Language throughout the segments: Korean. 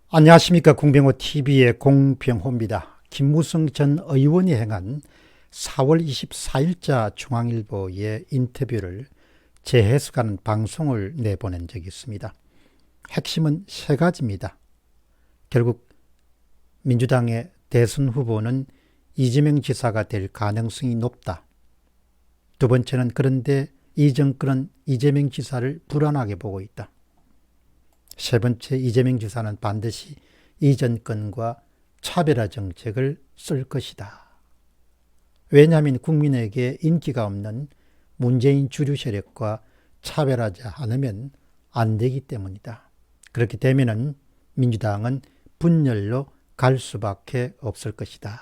안녕하십니까. 공병호TV의 공병호입니다. 김무성 전 의원이 행한 4월 24일자 중앙일보의 인터뷰를 재해석하는 방송을 내보낸 적이 있습니다. 핵심은 세 가지입니다. 결국 민주당의 대선 후보는 이재명 지사가 될 가능성이 높다. 두 번째는 그런데 이 정권은 이재명 지사를 불안하게 보고 있다. 세 번째, 이재명 지사는 반드시 이 정권과 차별화 정책을 쓸 것이다. 왜냐하면 국민에게 인기가 없는 문재인 주류 세력과 차별하지 않으면 안 되기 때문이다. 그렇게 되면은 민주당은 분열로 갈 수밖에 없을 것이다.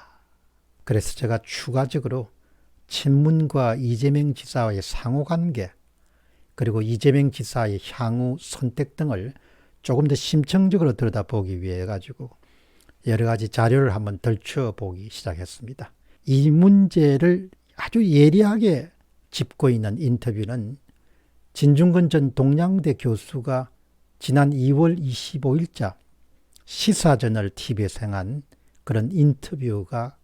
그래서 제가 추가적으로 친문과 이재명 지사의 상호관계, 그리고 이재명 지사의 향후 선택 등을 조금 더 심층적으로 들여다보기 위해 가지고 여러 가지 자료를 한번 덜쳐보기 시작했습니다. 이 문제를 아주 예리하게 짚고 있는 인터뷰는 진중권 전 동양대 교수가 지난 2월 25일자 시사저널 TV에서 행한 그런 인터뷰가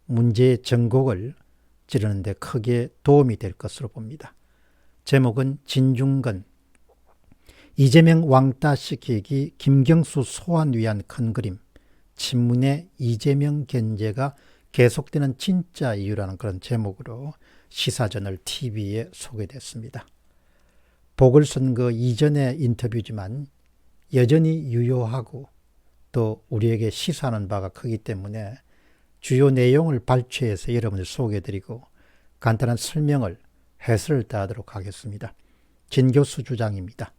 문제의 전곡을 찌르는데 크게 도움이 될 것으로 봅니다. 제목은 진중권 이재명 왕따시키기 김경수 소환 위한 큰 그림, 친문의 이재명 견제가 계속되는 진짜 이유라는 그런 제목으로 시사저널 TV에 소개됐습니다. 보궐선거 이전의 인터뷰지만 여전히 유효하고 또 우리에게 시사하는 바가 크기 때문에 주요 내용을 발췌해서 여러분들 소개해드리고 간단한 설명을 해설을 따르도록 하겠습니다. 진 교수 주장입니다.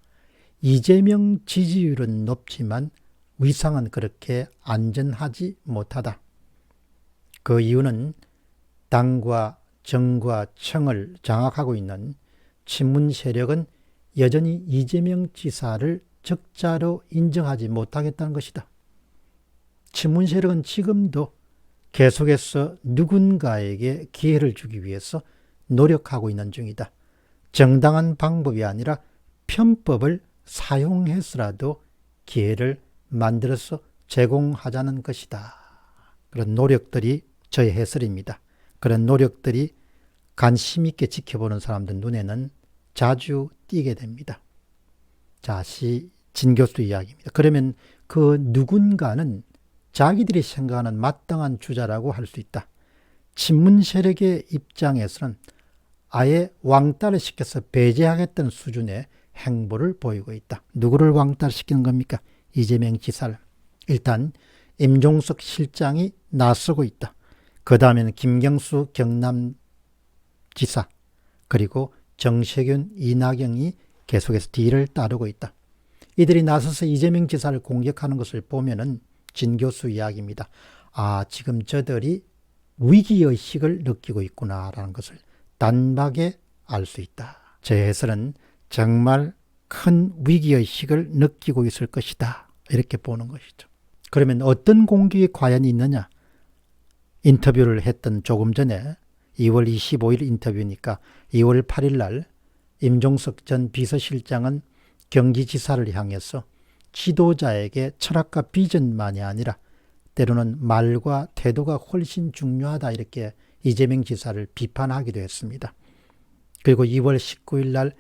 이재명 지지율은 높지만 위상은 그렇게 안전하지 못하다. 그 이유는 당과 정과 청을 장악하고 있는 친문 세력은 여전히 이재명 지사를 적자로 인정하지 못하겠다는 것이다. 친문 세력은 지금도 계속해서 누군가에게 기회를 주기 위해서 노력하고 있는 중이다. 정당한 방법이 아니라 편법을 사용해서라도 기회를 만들어서 제공하자는 것이다. 그런 노력들이 저의 해설입니다. 그런 노력들이 관심 있게 지켜보는 사람들 눈에는 자주 띄게 됩니다. 자, 진 교수 이야기입니다. 그러면 그 누군가는 자기들이 생각하는 마땅한 주자라고 할 수 있다. 친문 세력의 입장에서는 아예 왕따를 시켜서 배제하겠다는 수준의 행보를 보이고 있다. 누구를 왕따시키는 겁니까? 이재명 지사를. 일단 임종석 실장이 나서고 있다. 그 다음에는 김경수 경남지사, 그리고 정세균, 이낙연이 계속해서 뒤를 따르고 있다. 이들이 나서서 이재명 지사를 공격하는 것을 보면은 진 교수 이야기입니다. 아, 지금 저들이 위기의식을 느끼고 있구나라는 것을 단박에 알 수 있다. 제 해설은 정말 큰 위기의식을 느끼고 있을 것이다. 이렇게 보는 것이죠. 그러면 어떤 공격이 과연 있느냐? 인터뷰를 했던 조금 전에 2월 25일 인터뷰니까 2월 8일 날 임종석 전 비서실장은 경기지사를 향해서 지도자에게 철학과 비전만이 아니라 때로는 말과 태도가 훨씬 중요하다, 이렇게 이재명 지사를 비판하기도 했습니다. 그리고 2월 19일 날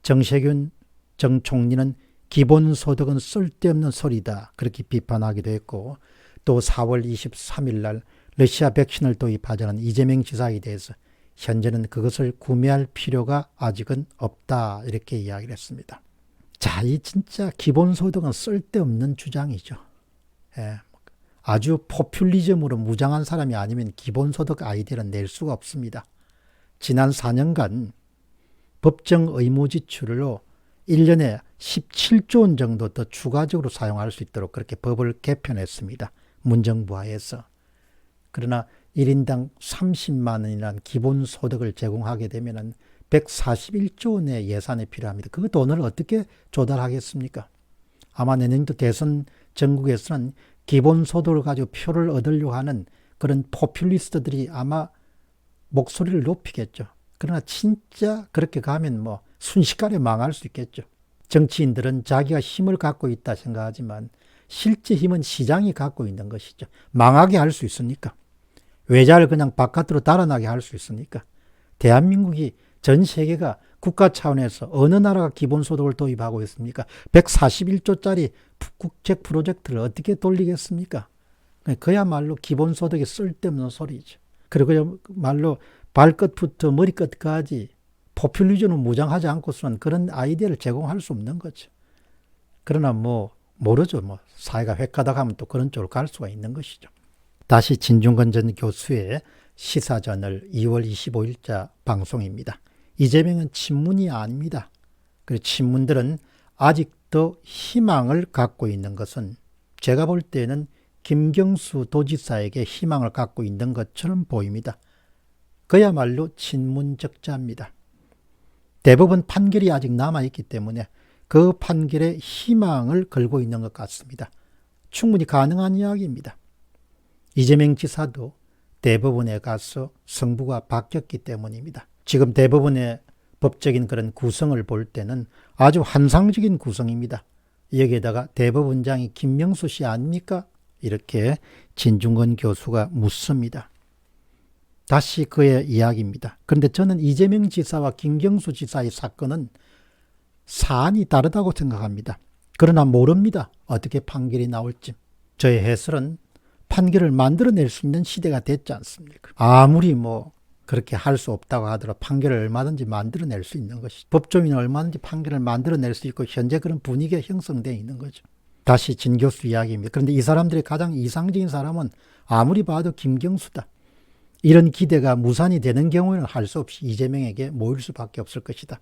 정세균 정 총리는 기본소득은 쓸데없는 소리다, 그렇게 비판하기도 했고, 또 4월 23일 날 러시아 백신을 도입하자는 이재명 지사에 대해서 현재는 그것을 구매할 필요가 아직은 없다, 이렇게 이야기를 했습니다. 자, 이 진짜 기본소득은 쓸데없는 주장이죠. 예, 아주 포퓰리즘으로 무장한 사람이 아니면 기본소득 아이디어를 낼 수가 없습니다. 지난 4년간 법정 의무 지출로 1년에 17조 원 정도 더 추가적으로 사용할 수 있도록 그렇게 법을 개편했습니다. 문정부 하에서. 그러나 1인당 30만 원이라는 기본소득을 제공하게 되면 141조 원의 예산이 필요합니다. 그 돈을 어떻게 조달하겠습니까? 아마 내년도 대선 전국에서는 기본소득을 가지고 표를 얻으려고 하는 그런 포퓰리스트들이 아마 목소리를 높이겠죠. 그러나 진짜 그렇게 가면 순식간에 망할 수 있겠죠. 정치인들은 자기가 힘을 갖고 있다 생각하지만 실제 힘은 시장이 갖고 있는 것이죠. 망하게 할 수 있으니까. 외자를 그냥 바깥으로 달아나게 할 수 있으니까. 대한민국이 전 세계가 국가 차원에서 어느 나라가 기본소득을 도입하고 있습니까? 141조짜리 국책 프로젝트를 어떻게 돌리겠습니까? 그야말로 기본소득이 쓸데없는 소리죠. 그리고 말로 발끝부터 머리끝까지 포퓰리즘을 무장하지 않고서는 그런 아이디어를 제공할 수 없는 거죠. 그러나 모르죠. 사회가 획가닥하면 또 그런 쪽으로 갈 수가 있는 것이죠. 다시 진중권 전 교수의 시사저널 2월 25일자 방송입니다. 이재명은 친문이 아닙니다. 그리고 친문들은 아직도 희망을 갖고 있는 것은 제가 볼 때는 김경수 도지사에게 희망을 갖고 있는 것처럼 보입니다. 그야말로 친문적자입니다. 대법원 판결이 아직 남아있기 때문에 그 판결에 희망을 걸고 있는 것 같습니다. 충분히 가능한 이야기입니다. 이재명 지사도 대법원에 가서 성부가 바뀌었기 때문입니다. 지금 대법원의 법적인 그런 구성을 볼 때는 아주 환상적인 구성입니다. 여기에다가 대법원장이 김명수 씨 아닙니까? 이렇게 진중권 교수가 묻습니다. 다시 그의 이야기입니다. 그런데 저는 이재명 지사와 김경수 지사의 사건은 사안이 다르다고 생각합니다. 그러나 모릅니다. 어떻게 판결이 나올지. 저의 해설은 판결을 만들어낼 수 있는 시대가 됐지 않습니까? 아무리 그렇게 할 수 없다고 하더라도 판결을 얼마든지 만들어낼 수 있는 것이죠. 법조인은 얼마든지 판결을 만들어낼 수 있고 현재 그런 분위기가 형성되어 있는 거죠. 다시 진 교수 이야기입니다. 그런데 이 사람들의 가장 이상적인 사람은 아무리 봐도 김경수다. 이런 기대가 무산이 되는 경우에는 할 수 없이 이재명에게 모일 수밖에 없을 것이다.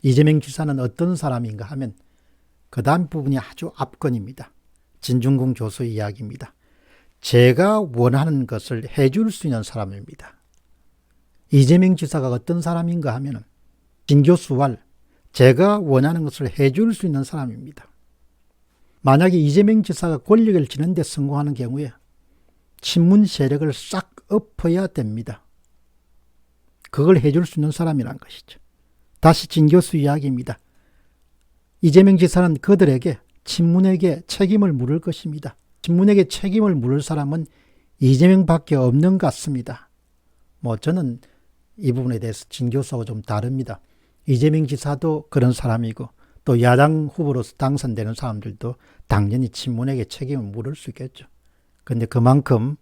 이재명 지사는 어떤 사람인가 하면 그 다음 부분이 아주 압권입니다. 진중권 교수의 이야기입니다. 제가 원하는 것을 해줄 수 있는 사람입니다. 이재명 지사가 어떤 사람인가 하면 진 교수와 제가 원하는 것을 해줄 수 있는 사람입니다. 만약에 이재명 지사가 권력을 쥐는 데 성공하는 경우에 친문 세력을 싹 엎어야 됩니다. 그걸 해줄 수 있는 사람이란 것이죠. 다시 진 교수 이야기입니다. 이재명 지사는 그들에게 친문에게 책임을 물을 것입니다. 친문에게 책임을 물을 사람은 이재명밖에 없는 것 같습니다. 저는 이 부분에 대해서 진 교수하고 좀 다릅니다. 이재명 지사도 그런 사람이고 또 야당 후보로서 당선되는 사람들도 당연히 친문에게 책임을 물을 수 있겠죠. 그런데 그만큼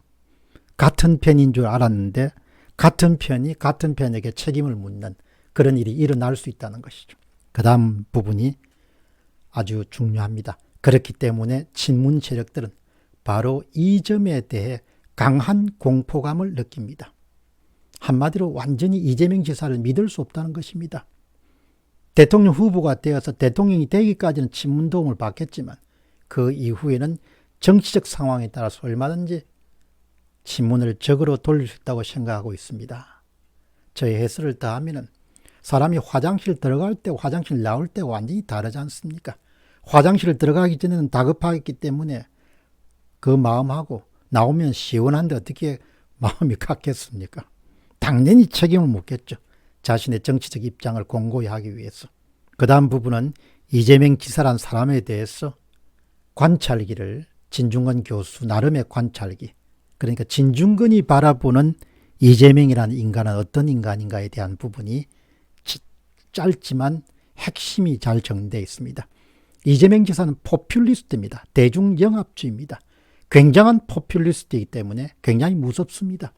같은 편인 줄 알았는데 같은 편이 같은 편에게 책임을 묻는 그런 일이 일어날 수 있다는 것이죠. 그 다음 부분이 아주 중요합니다. 그렇기 때문에 친문 세력들은 바로 이 점에 대해 강한 공포감을 느낍니다. 한마디로 완전히 이재명 지사를 믿을 수 없다는 것입니다. 대통령 후보가 되어서 대통령이 되기까지는 친문 도움을 받겠지만 그 이후에는 정치적 상황에 따라서 얼마든지 친문을 적으로 돌릴 수 있다고 생각하고 있습니다. 저의 해설을 더하면 사람이 화장실 들어갈 때 화장실 나올 때 완전히 다르지 않습니까? 화장실 들어가기 전에는 다급하기 때문에 그 마음하고 나오면 시원한데 어떻게 마음이 같겠습니까? 당연히 책임을 묻겠죠. 자신의 정치적 입장을 공고히 하기 위해서. 그 다음 부분은 이재명 지사란 사람에 대해서 관찰기를 진중권 교수 나름의 관찰기, 그러니까 진중권이 바라보는 이재명이라는 인간은 어떤 인간인가에 대한 부분이 짧지만 핵심이 잘 정리되어 있습니다. 이재명 지사는 포퓰리스트입니다. 대중영합주의입니다. 굉장한 포퓰리스트이기 때문에 굉장히 무섭습니다.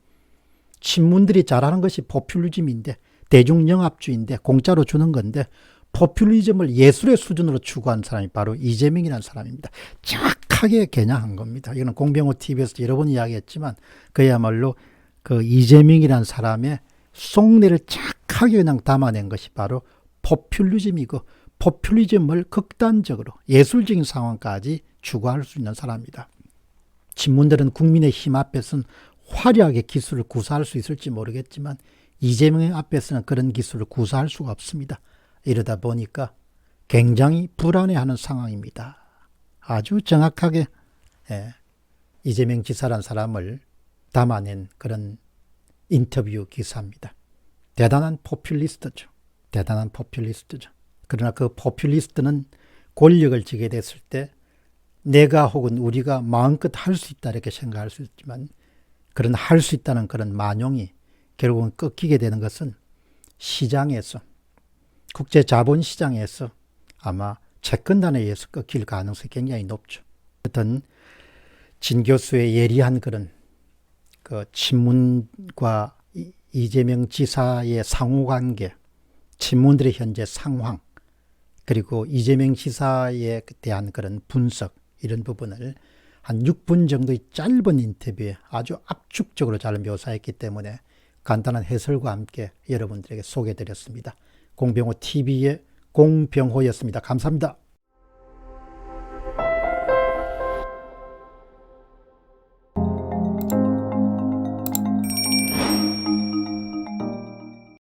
친문들이 잘하는 것이 포퓰리즘인데 대중영합주의인데 공짜로 주는 건데 포퓰리즘을 예술의 수준으로 추구한 사람이 바로 이재명이라는 사람입니다. 정확하게 겨냥한 겁니다. 이거는 공병호 TV에서 여러 번 이야기했지만 그야말로 그 이재명이라는 사람의 속내를 착하게 그냥 담아낸 것이 바로 포퓰리즘이고 포퓰리즘을 극단적으로 예술적인 상황까지 추구할 수 있는 사람입니다. 친문들은 국민의 힘 앞에서는 화려하게 기술을 구사할 수 있을지 모르겠지만 이재명 앞에서는 그런 기술을 구사할 수가 없습니다. 이러다 보니까 굉장히 불안해하는 상황입니다. 아주 정확하게 이재명 지사란 사람을 담아낸 그런 인터뷰 기사입니다. 대단한 포퓰리스트죠. 대단한 포퓰리스트죠. 그러나 그 포퓰리스트는 권력을 쥐게 됐을 때 내가 혹은 우리가 마음껏 할 수 있다 이렇게 생각할 수 있지만 그런 할 수 있다는 그런 만용이 결국은 꺾이게 되는 것은 시장에서 국제 자본시장에서 아마 채권단에 의해서 꺾일 가능성이 굉장히 높죠. 어떤 진 교수의 예리한 그런 그 친문과 이재명 지사의 상호관계, 친문들의 현재 상황, 그리고 이재명 지사에 대한 그런 분석 이런 부분을 한 6분 정도의 짧은 인터뷰에 아주 압축적으로 잘 묘사했기 때문에 간단한 해설과 함께 여러분들에게 소개해드렸습니다. 공병호 TV의 공병호였습니다. 감사합니다.